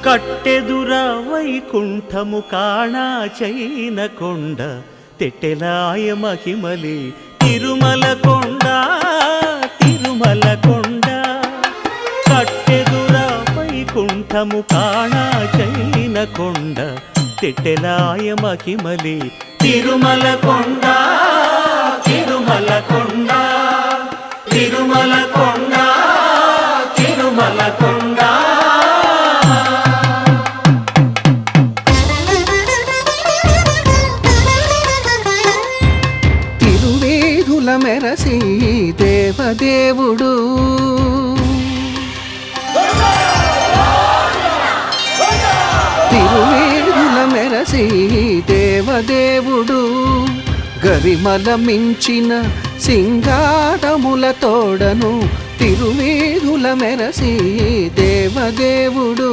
కట్టెదుర వైకుంఠము కాణా చైన కొండ తెట్టెలాయ మహిమలి తిరుమల కొండ తిరుమల కొండ కట్టెదుర వైకుంఠము కాణా చైన కొండ తెట్టెలాయ మహిమలి తిరుమల కొండ తిరుమల కొండ తిరుమల కొండ తిరుమల కొండ తిరువేధుల మెరసి దేవదేవుడు తిరువేధుల మెరసి దేవదేవుడు గరిమల మించిన సింగారముల తోడను తిరువేధుల మెరసి దేవదేవుడు